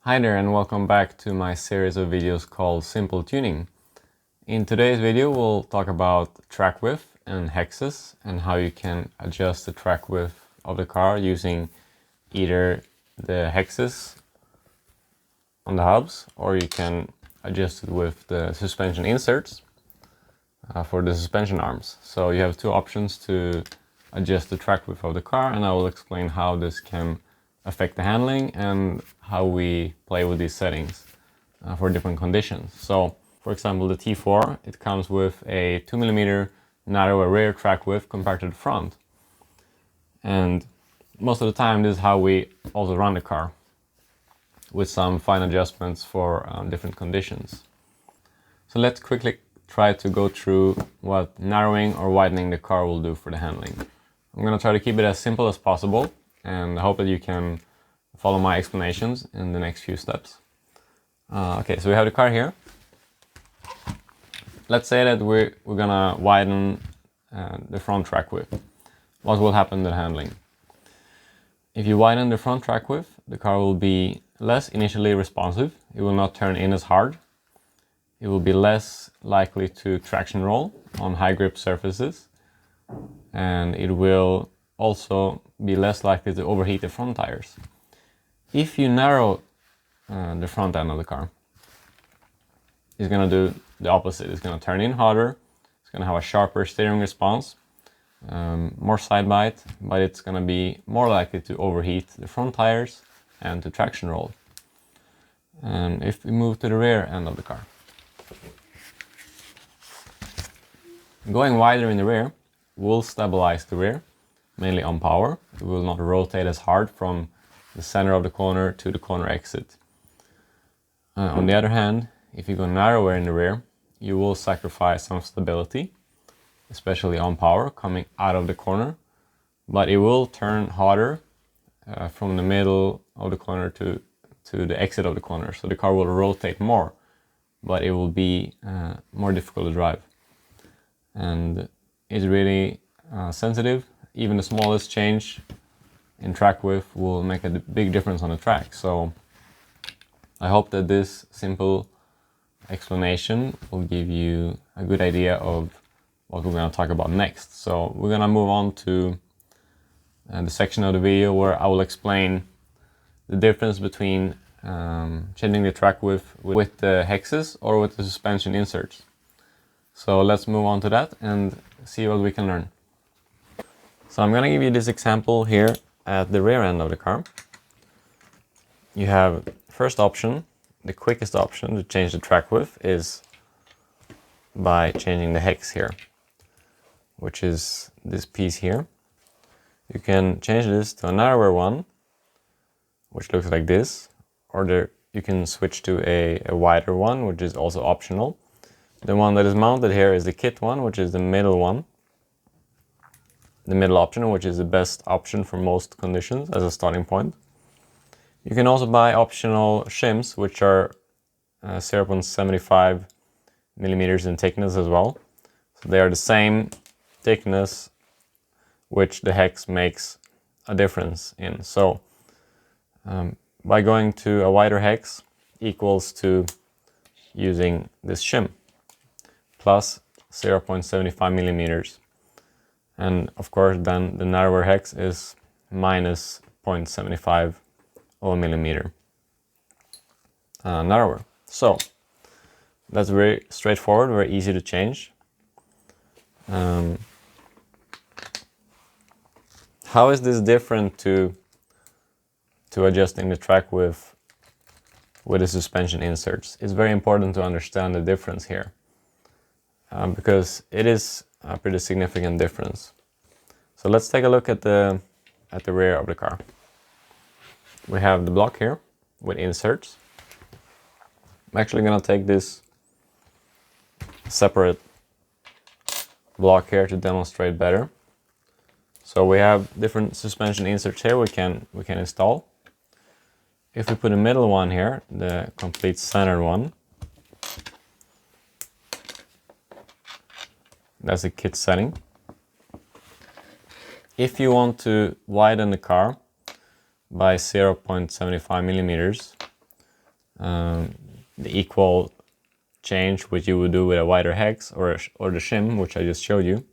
Hi there and welcome back to my series of videos called Simple Tuning. In today's video we'll talk about track width and hexes and how you can adjust the track width of the car using either the hexes on the hubs, or you can adjust it with the suspension inserts for the suspension arms. So you have two options to adjust the track width of the car, and I will explain how this can affect the handling and how we play with these settings for different conditions. So for example, the T4, it comes with a 2mm narrower rear track width compared to the front, and most of the time this is how we also run the car, with some fine adjustments for different conditions. So let's quickly try to go through what narrowing or widening the car will do for the handling. I'm going to try to keep it as simple as possible, and I hope that you can follow my explanations in the next few steps. Okay, so we have the car here. Let's say that we're gonna widen the front track width. What will happen to the handling? If you widen the front track width, the car will be less initially responsive. It will not turn in as hard. It will be less likely to traction roll on high grip surfaces, and it will also be less likely to overheat the front tires. If you narrow the front end of the car, it's going to do the opposite. It's going to turn in harder, it's going to have a sharper steering response, more side bite, but it's going to be more likely to overheat the front tires and to traction roll. And if we move to the rear end of the car, going wider in the rear will stabilize the rear, mainly on power. It will not rotate as hard from the center of the corner to the corner exit. On the other hand, if you go narrower in the rear, you will sacrifice some stability, especially on power coming out of the corner, but it will turn harder from the middle of the corner to the exit of the corner. So the car will rotate more, but it will be more difficult to drive. And it's really sensitive. Even the smallest change in track width will make a big difference on the track. So I hope that this simple explanation will give you a good idea of what we're going to talk about next. So we're going to move on to the section of the video where I will explain the difference between changing the track width with the hexes or with the suspension inserts. So let's move on to that and see what we can learn. So I'm going to give you this example here at the rear end of the car. You have first option, the quickest option to change the track width is by changing the hex here, which is this piece here. You can change this to a narrower one, which looks like this, or you can switch to a wider one, which is also optional. The one that is mounted here is the kit one, which is the middle one. The middle option, which is the best option for most conditions as a starting point. You can also buy optional shims, which are 0.75 millimeters in thickness as well. So they are the same thickness, which the hex makes a difference in. So by going to a wider hex equals to using this shim plus 0.75 millimeters. And of course then the narrower hex is minus 0.75 of a millimeter narrower. So that's very straightforward, very easy to change. How is this different to adjusting the track width with the suspension inserts? It's very important to understand the difference here, because it is a pretty significant difference. So let's take a look at the rear of the car. We have the block here with inserts. I'm actually going to take this separate block here to demonstrate better. So we have different suspension inserts here we can install. If we put a middle one here, the complete center one, that's a kit setting. If you want to widen the car by 0.75 millimeters, the equal change which you would do with a wider hex or the shim, which I just showed you,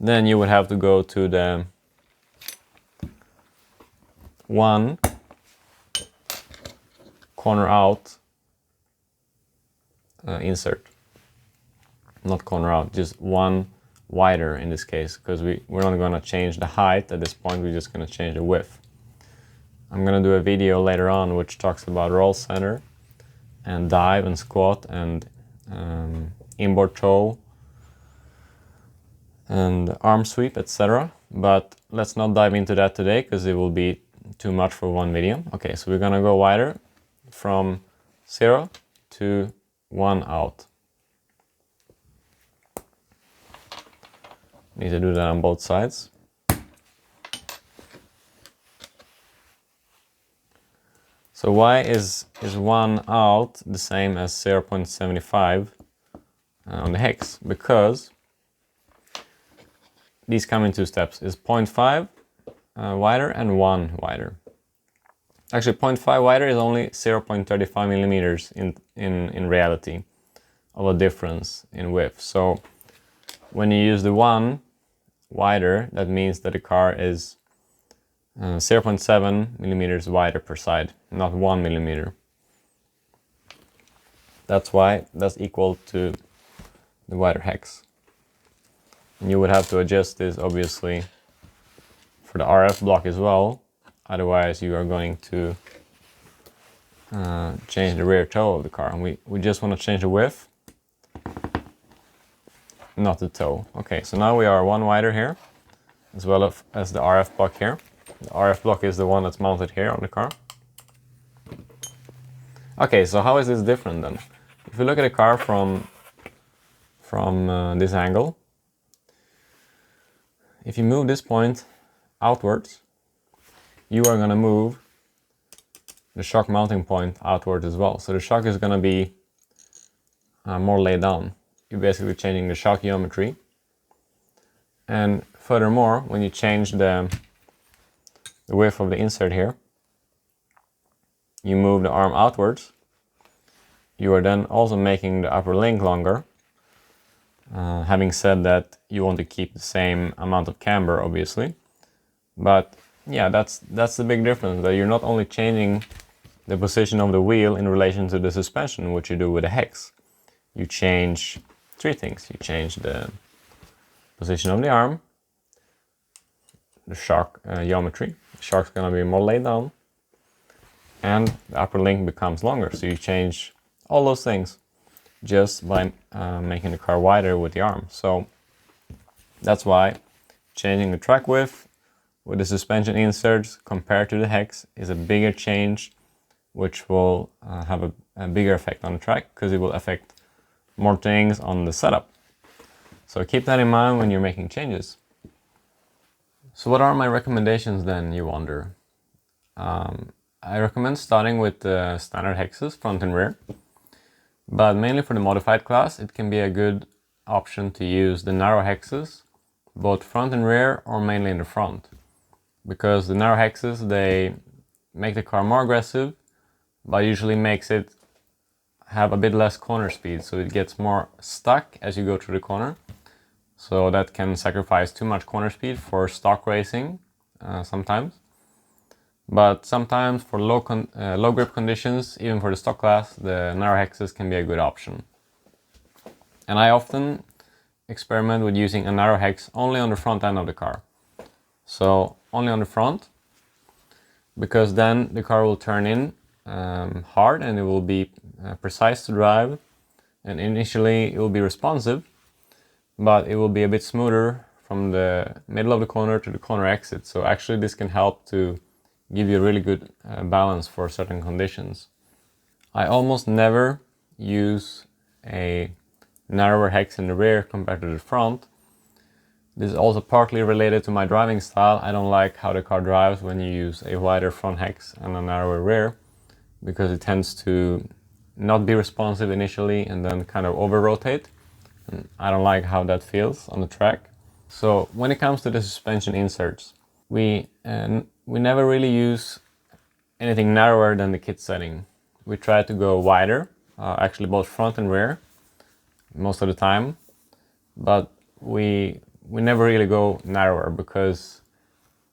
then you would have to go to the one corner out insert. Not corner out, just one wider in this case, because we're not going to change the height at this point, we're just going to change the width. I'm going to do a video later on which talks about roll center and dive and squat and inboard toe and arm sweep, etc. But let's not dive into that today because it will be too much for one video. Okay, so we're going to go wider from 0 to 1 out. Need to do that on both sides. So why is 1 out the same as 0.75 on the hex? Because these come in two steps. Is 0.5 wider and 1 wider. Actually 0.5 wider is only 0.35 millimeters in reality of a difference in width. So when you use the 1 wider, that means that the car is 0.7 millimeters wider per side, not 1 millimeter. That's why that's equal to the wider hex. And you would have to adjust this obviously for the RF block as well, otherwise you are going to change the rear toe of the car. And we just want to change the width, not the toe. Okay, so now we are 1 wider here, as well as the RF block here. The RF block is the one that's mounted here on the car. Okay, so how is this different then? If you look at a car from this angle, if you move this point outwards, you are going to move the shock mounting point outwards as well. So the shock is going to be more laid down. You're basically changing the shock geometry. And furthermore, when you change the width of the insert here, you move the arm outwards, you are then also making the upper link longer. Having said that, you want to keep the same amount of camber, obviously. But yeah, that's the big difference, that you're not only changing the position of the wheel in relation to the suspension, which you do with a hex. You change 3 things. You change the position of the arm, the shock geometry. The shock's going to be more laid down, and the upper link becomes longer. So you change all those things just by making the car wider with the arm. So that's why changing the track width with the suspension inserts compared to the hex is a bigger change, which will have a bigger effect on the track because it will affect more things on the setup. So keep that in mind when you're making changes. So what are my recommendations then, you wonder? I recommend starting with the standard hexes, front and rear. But mainly for the modified class, it can be a good option to use the narrow hexes, both front and rear or mainly in the front. Because the narrow hexes, they make the car more aggressive, but usually makes it have a bit less corner speed, so it gets more stuck as you go through the corner. So that can sacrifice too much corner speed for stock racing sometimes. But sometimes for low grip conditions, even for the stock class, the narrow hexes can be a good option. And I often experiment with using a narrow hex only on the front end of the car. So only on the front, because then the car will turn in hard and it will be precise to drive, and initially it will be responsive, but it will be a bit smoother from the middle of the corner to the corner exit. So actually this can help to give you a really good balance for certain conditions. I almost never use a narrower hex in the rear compared to the front. This is also partly related to my driving style. I don't like how the car drives when you use a wider front hex and a narrower rear, because it tends to not be responsive initially and then kind of over rotate. And I don't like how that feels on the track. So when it comes to the suspension inserts, we never really use anything narrower than the kit setting. we try to go wider, actually both front and rear most of the time, but we never really go narrower, because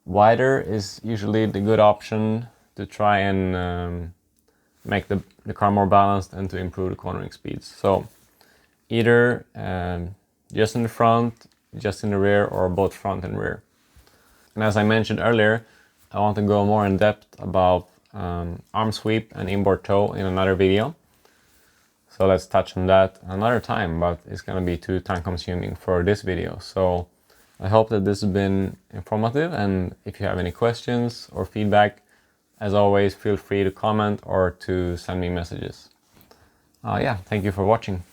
wider is usually the good option to try and make the car more balanced and to improve the cornering speeds. So either just in the front, just in the rear, or both front and rear. And as I mentioned earlier, I want to go more in depth about arm sweep and inboard toe in another video. So let's touch on that another time, but it's going to be too time consuming for this video. So I hope that this has been informative, and if you have any questions or feedback, as always, feel free to comment or to send me messages. Yeah, thank you for watching.